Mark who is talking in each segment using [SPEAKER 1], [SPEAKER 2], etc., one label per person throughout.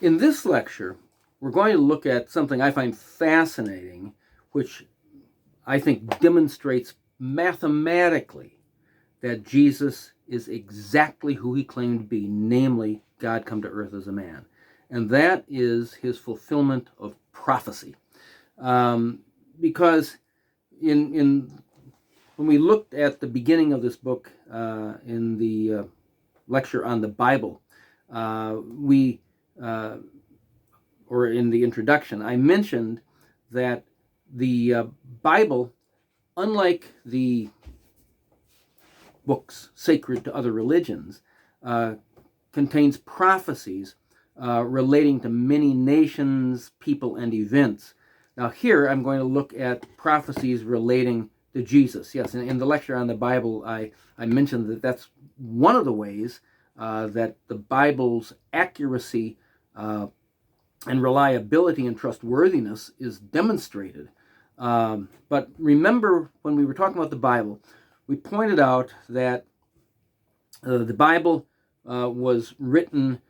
[SPEAKER 1] In this lecture, we're going to look at something I find fascinating, which I think demonstrates mathematically that Jesus is exactly who he claimed to be, namely God come to earth as a man. And that is his fulfillment of prophecy. Because when we looked at the beginning of this book in the lecture on the Bible, or in the introduction, I mentioned that the Bible, unlike the books sacred to other religions, contains prophecies relating to many nations, people, and events. Now here I'm going to look at prophecies relating to Jesus. Yes, in the lecture on the Bible, I mentioned that that's one of the ways that the Bible's accuracy and reliability and trustworthiness is demonstrated. But remember, when we were talking about the Bible, we pointed out that the Bible was written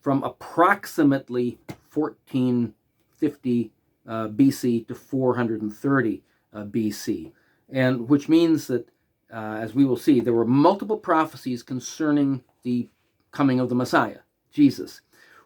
[SPEAKER 1] from approximately 1450 BC to 430 BC, and which means that, as we will see, there were multiple prophecies concerning the coming of the Messiah, Jesus,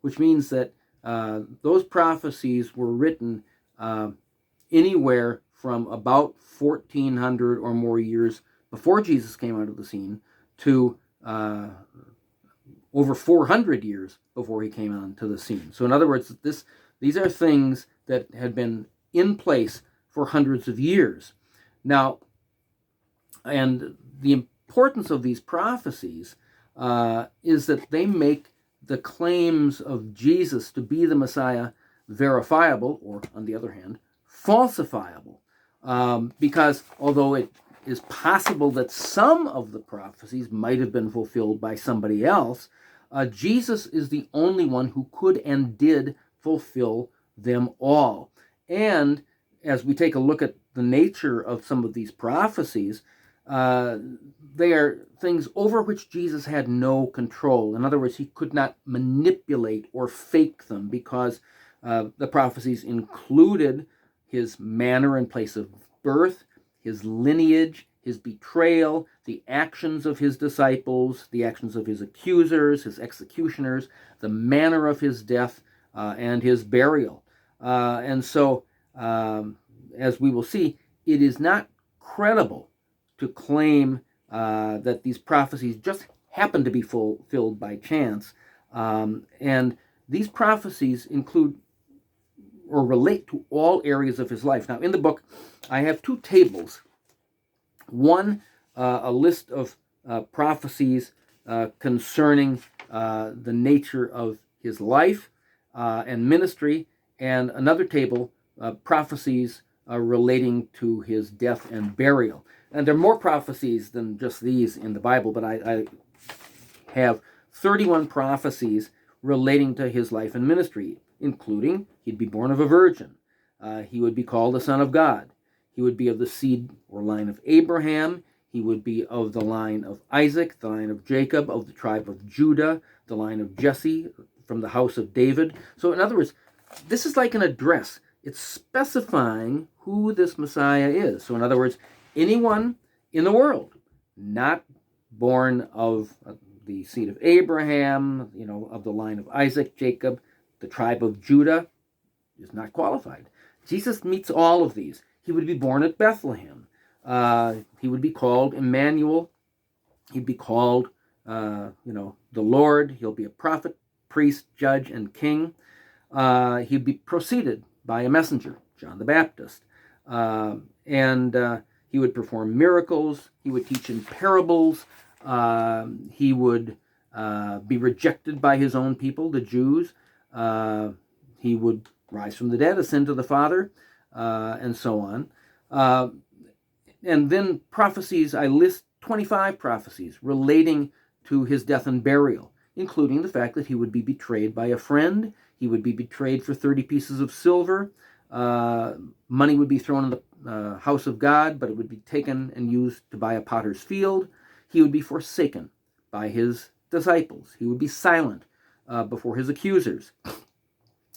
[SPEAKER 1] which means that those prophecies were written anywhere from about 1400 or more years before Jesus came out of the scene to over 400 years before he came onto the scene. So in other words, these are things that had been in place for hundreds of years. Now, and the importance of these prophecies is that they make the claims of Jesus to be the Messiah verifiable, or on the other hand, falsifiable. Because although it is possible that some of the prophecies might have been fulfilled by somebody else, Jesus is the only one who could and did fulfill them all. And as we take a look at the nature of some of these prophecies, they are things over which Jesus had no control. In other words, he could not manipulate or fake them, because the prophecies included his manner and place of birth, his lineage, his betrayal, the actions of his disciples, the actions of his accusers, his executioners, the manner of his death, and his burial. And so, as we will see, it is not credible to claim that these prophecies just happen to be fulfilled by chance. And these prophecies include or relate to all areas of his life. Now, in the book, I have two tables. One, a list of prophecies concerning the nature of his life and ministry, and another table, prophecies relating to his death and burial. And there are more prophecies than just these in the Bible, but I have 31 prophecies relating to his life and ministry, including he'd be born of a virgin, he would be called the Son of God, he would be of the seed or line of Abraham, he would be of the line of Isaac, the line of Jacob, of the tribe of Judah, the line of Jesse, from the house of David. So in other words, this is like an address. It's specifying who this Messiah is. So in other words, anyone in the world not born of the seed of Abraham, of the line of Isaac, Jacob, the tribe of Judah, is not qualified. Jesus meets all of these. He would be born at Bethlehem. He would be called Emmanuel. He'd be called, the Lord. He'll be a prophet, priest, judge, and king. He'd be preceded by a messenger, John the Baptist. And he would perform miracles. He would teach in parables. He would be rejected by his own people, the Jews. He would rise from the dead, ascend to the Father, and so on. And then prophecies, I list 25 prophecies relating to his death and burial, including the fact that he would be betrayed by a friend. He would be betrayed for 30 pieces of silver. Money would be thrown in the house of God, but it would be taken and used to buy a potter's field. He would be forsaken by his disciples. He would be silent before his accusers.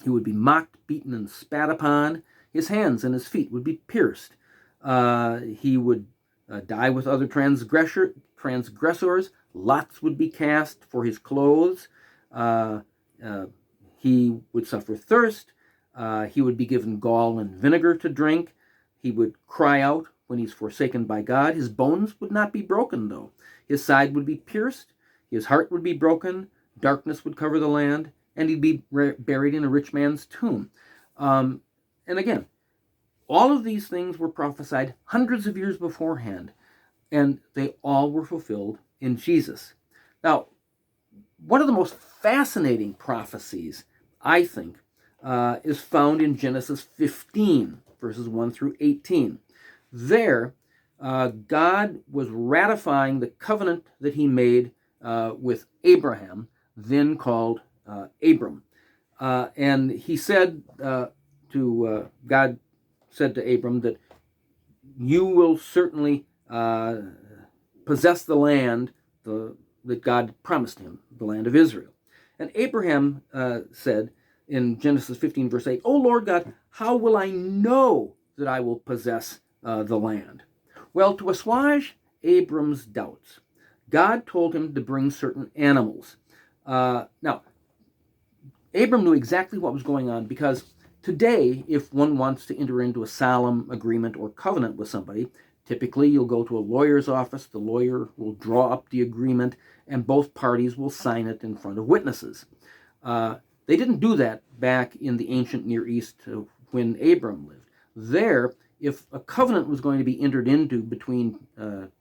[SPEAKER 1] He would be mocked, beaten, and spat upon. His hands and his feet would be pierced. He would die with other transgressors. Lots would be cast for his clothes. He would suffer thirst. He would be given gall and vinegar to drink. He would cry out when he's forsaken by God. His bones would not be broken, though. His side would be pierced. His heart would be broken. Darkness would cover the land. And he'd be buried in a rich man's tomb. And again, all of these things were prophesied hundreds of years beforehand, and they all were fulfilled in Jesus. Now, one of the most fascinating prophecies, I think, is found in Genesis 15, verses 1 through 18. There, God was ratifying the covenant that he made with Abraham, then called Abram. And he said God said to Abram that you will certainly possess the land that God promised him, the land of Israel. And Abraham said in Genesis 15, verse 8, "O Lord God, how will I know that I will possess the land?" Well, to assuage Abram's doubts, God told him to bring certain animals. Now, Abram knew exactly what was going on, because today, if one wants to enter into a solemn agreement or covenant with somebody, typically you'll go to a lawyer's office, the lawyer will draw up the agreement, and both parties will sign it in front of witnesses. They didn't do that back in the ancient Near East when Abram lived. There, if a covenant was going to be entered into between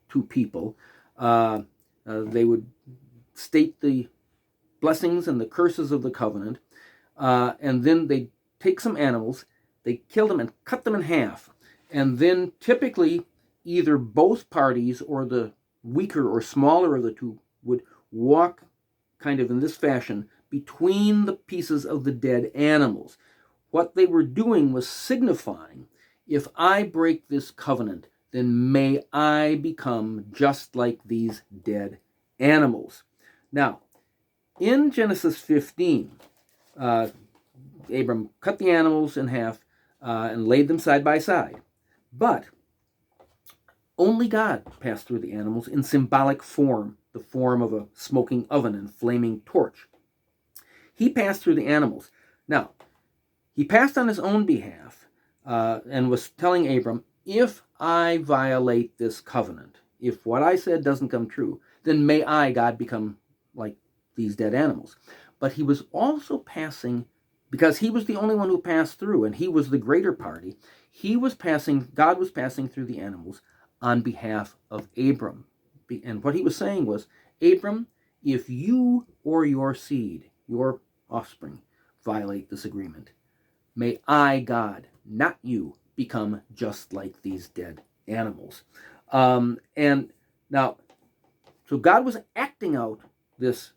[SPEAKER 1] two people, they would state the blessings and the curses of the covenant, and then they take some animals, they kill them and cut them in half, and then typically either both parties or the weaker or smaller of the two would walk kind of in this fashion between the pieces of the dead animals. What they were doing was signifying, if I break this covenant, then may I become just like these dead animals. Now, in Genesis 15, Abram cut the animals in half and laid them side by side. But only God passed through the animals in symbolic form, the form of a smoking oven and flaming torch. He passed through the animals. Now, he passed on his own behalf and was telling Abram, if I violate this covenant, if what I said doesn't come true, then may I, God, become like these dead animals. But he was also passing, because he was the only one who passed through, and he was the greater party, God was passing through the animals on behalf of Abram. And what he was saying was, Abram, if you or your seed, your offspring, violate this agreement, may I, God, not you, become just like these dead animals. And now, so God was acting out this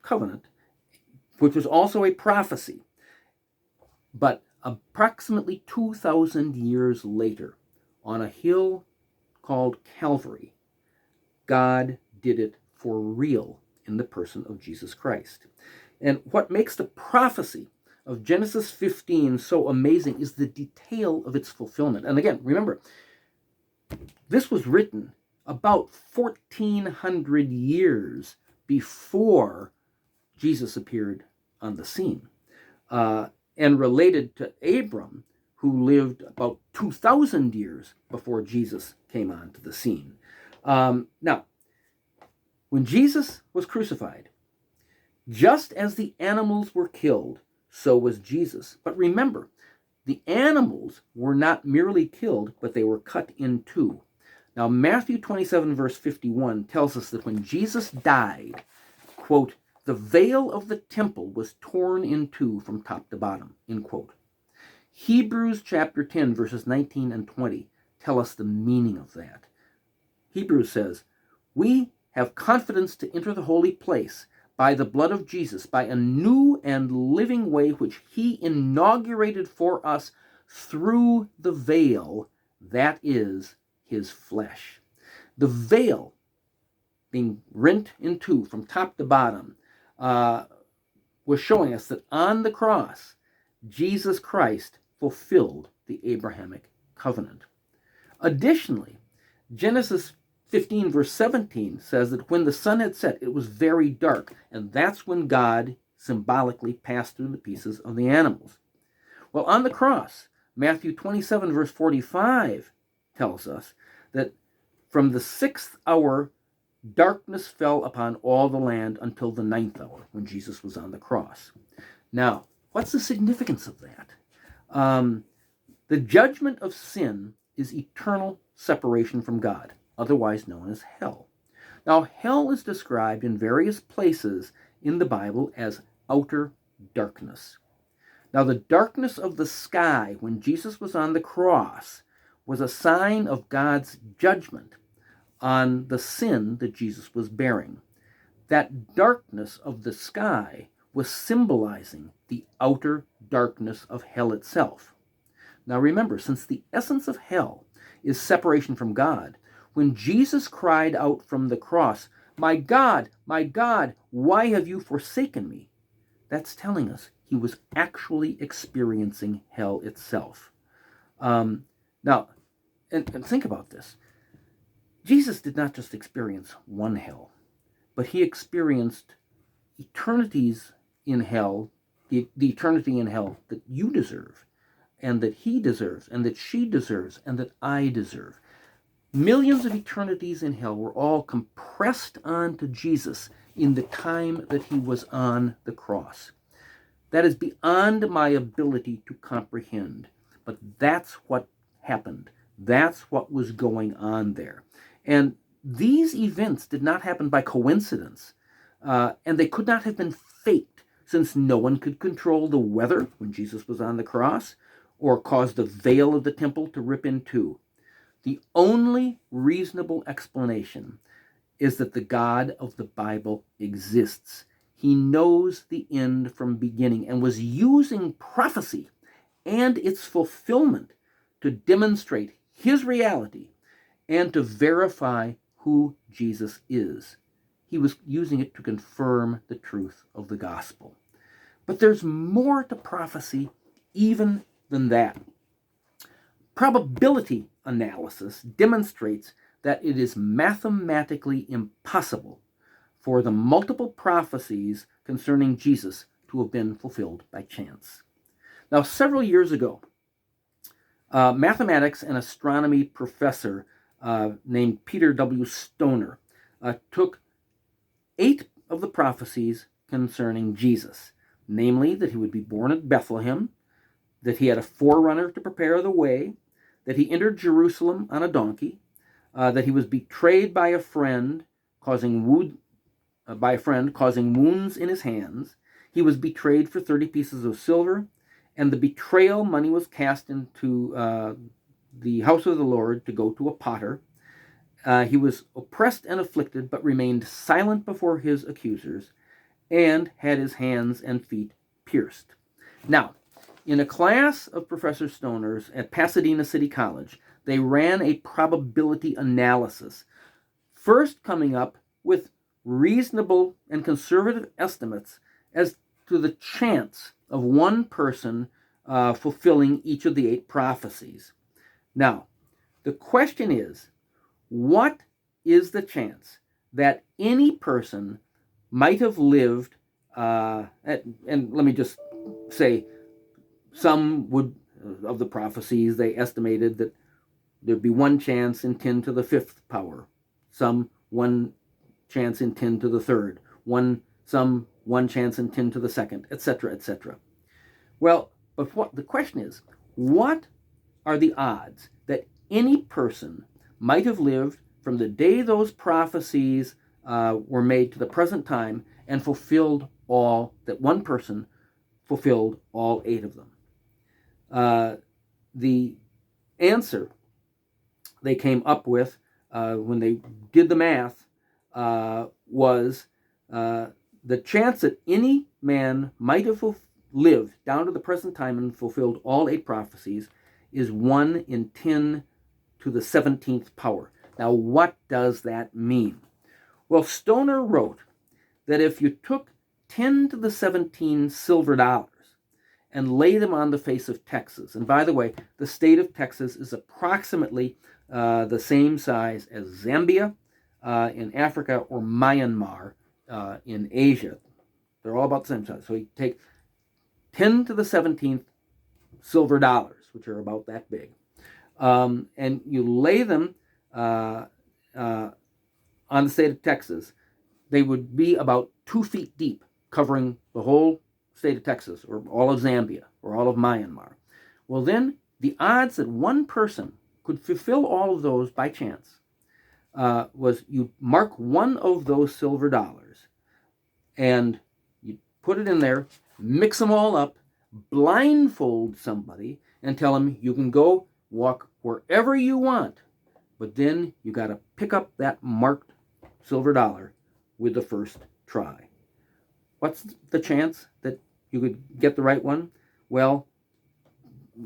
[SPEAKER 1] covenant, which was also a prophecy. But approximately 2,000 years later, on a hill called Calvary, God did it for real in the person of Jesus Christ. And what makes the prophecy of Genesis 15 so amazing is the detail of its fulfillment. And again, remember, this was written about 1,400 years before Jesus appeared on the scene, and related to Abram, who lived about 2,000 years before Jesus came onto the scene. Now, when Jesus was crucified, just as the animals were killed, so was Jesus. But remember, the animals were not merely killed, but they were cut in two. Now, Matthew 27, verse 51 tells us that when Jesus died, quote, the veil of the temple was torn in two from top to bottom, end quote. Hebrews chapter 10, verses 19 and 20 tell us the meaning of that. Hebrews says, we have confidence to enter the holy place by the blood of Jesus, by a new and living way which he inaugurated for us through the veil, that is his flesh. The veil being rent in two from top to bottom was showing us that on the cross, Jesus Christ fulfilled the Abrahamic covenant. Additionally, Genesis 15 verse 17 says that when the sun had set, it was very dark, and that's when God symbolically passed through the pieces of the animals. Well, on the cross, Matthew 27 verse 45 tells us that from the 6th hour, darkness fell upon all the land until the 9th hour, when Jesus was on the cross. Now, what's the significance of that? The judgment of sin is eternal separation from God, otherwise known as hell. Now, hell is described in various places in the Bible as outer darkness. Now, the darkness of the sky when Jesus was on the cross was a sign of God's judgment on the sin that Jesus was bearing. That darkness of the sky was symbolizing the outer darkness of hell itself. Now remember, since the essence of hell is separation from God, when Jesus cried out from the cross, my God, why have you forsaken me?" That's telling us he was actually experiencing hell itself. Now, and think about this. Jesus did not just experience one hell, but he experienced eternities in hell, the eternity in hell that you deserve, and that he deserves, and that she deserves, and that I deserve. Millions of eternities in hell were all compressed onto Jesus in the time that he was on the cross. That is beyond my ability to comprehend, but that's what happened. That's what was going on there. And these events did not happen by coincidence, and they could not have been faked, since no one could control the weather when Jesus was on the cross, or cause the veil of the temple to rip in two. The only reasonable explanation is that the God of the Bible exists. He knows the end from beginning and was using prophecy and its fulfillment to demonstrate his reality and to verify who Jesus is. He was using it to confirm the truth of the gospel. But there's more to prophecy even than that. Probability analysis demonstrates that it is mathematically impossible for the multiple prophecies concerning Jesus to have been fulfilled by chance. Now, several years ago, mathematics and astronomy professor named Peter W. Stoner took 8 of the prophecies concerning Jesus, namely that he would be born at Bethlehem, that he had a forerunner to prepare the way, that he entered Jerusalem on a donkey, that he was betrayed by a friend, causing wounds in his hands. He was betrayed for 30 pieces of silver, and the betrayal money was cast into the house of the Lord to go to a potter. He was oppressed and afflicted, but remained silent before his accusers, and had his hands and feet pierced. Now, in a class of Professor Stoner's at Pasadena City College, they ran a probability analysis, first coming up with reasonable and conservative estimates as to the chance of one person fulfilling each of the 8 prophecies. Now, the question is, what is the chance that any person might have lived, and let me just say, some would, of the prophecies, they estimated that there'd be 1 chance in 10 to the 5th power, some 1 chance in 10 to the 3rd, some 1 chance in 10 to the 2nd, etc., etc. Well, but what the question is, what are the odds that any person might have lived from the day those prophecies were made to the present time and fulfilled all, that one person fulfilled all 8 of them? The answer they came up with when they did the math was the chance that any man might have lived down to the present time and fulfilled all 8 prophecies is 1 in 10 to the 17th power. Now, what does that mean? Well, Stoner wrote that if you took 10 to the 17 silver dollars and lay them on the face of Texas. And by the way, the state of Texas is approximately the same size as Zambia in Africa or Myanmar in Asia. They're all about the same size. So you take 10 to the 17th silver dollars, which are about that big, and you lay them on the state of Texas. They would be about 2 feet deep, covering the whole state of Texas, or all of Zambia, or all of Myanmar. Well, then the odds that one person could fulfill all of those by chance was you mark one of those silver dollars, and you put it in there, mix them all up, blindfold somebody, and tell them you can go walk wherever you want, but then you got to pick up that marked silver dollar with the first try. What's the chance that you could get the right one? Well,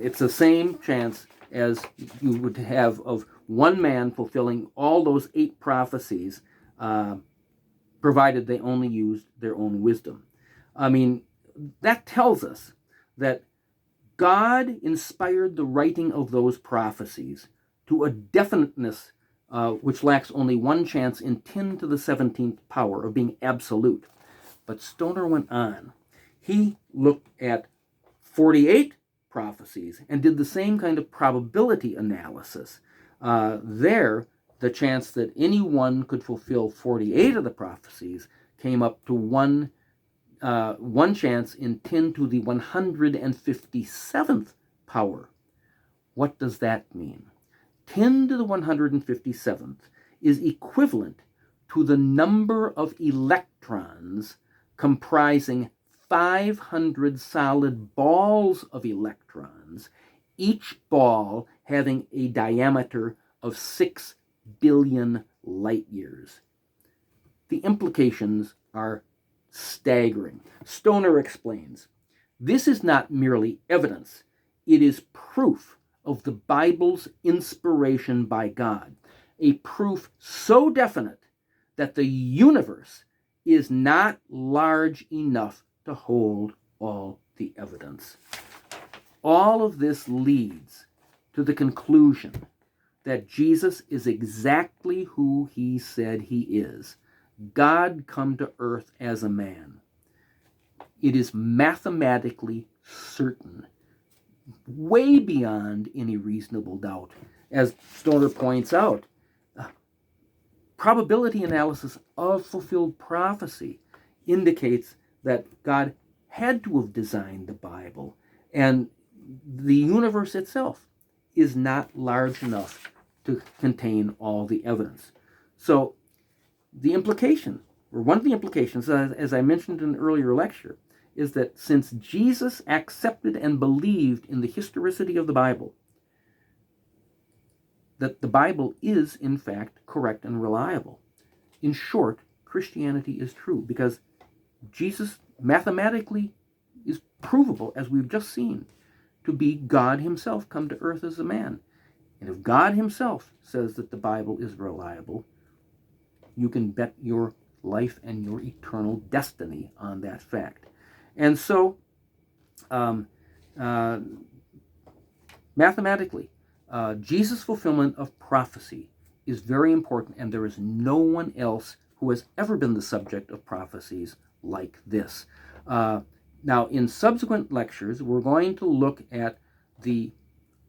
[SPEAKER 1] it's the same chance as you would have of one man fulfilling all those 8 prophecies, provided they only used their own wisdom. I mean, that tells us that God inspired the writing of those prophecies to a definiteness which lacks only one chance in 10 to the 17th power of being absolute. But Stoner went on. He looked at 48 prophecies and did the same kind of probability analysis. There, the chance that anyone could fulfill 48 of the prophecies came up to one chance in 10 to the 157th power. What does that mean? 10 to the 157th is equivalent to the number of electrons comprising 500 solid balls of electrons, each ball having a diameter of 6 billion light years. The implications are staggering. Stoner explains, this is not merely evidence, it is proof of the Bible's inspiration by God, a proof so definite that the universe is not large enough to hold all the evidence. All of this leads to the conclusion that Jesus is exactly who he said he is, God come to earth as a man. It is mathematically certain, way beyond any reasonable doubt. As Stoner points out, probability analysis of fulfilled prophecy indicates that God had to have designed the Bible, and the universe itself is not large enough to contain all the evidence. So the implication, or one of the implications, as I mentioned in an earlier lecture, is that since Jesus accepted and believed in the historicity of the Bible, that the Bible is, in fact, correct and reliable. In short, Christianity is true because Jesus mathematically is provable, as we've just seen, to be God himself come to earth as a man. And if God himself says that the Bible is reliable, you can bet your life and your eternal destiny on that fact. And so, mathematically, Jesus' fulfillment of prophecy is very important, and there is no one else who has ever been the subject of prophecies like this. Now, in subsequent lectures, we're going to look at the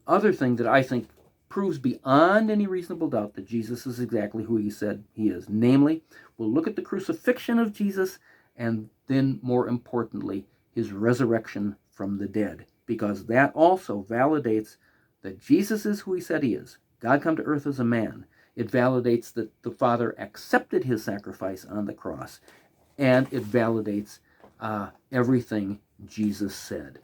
[SPEAKER 1] other thing that I think proves beyond any reasonable doubt that Jesus is exactly who he said he is. Namely, we'll look at the crucifixion of Jesus, and then, more importantly, his resurrection from the dead, because that also validates that Jesus is who he said he is. God come to earth as a man. It validates that the Father accepted his sacrifice on the cross, and it validates everything Jesus said.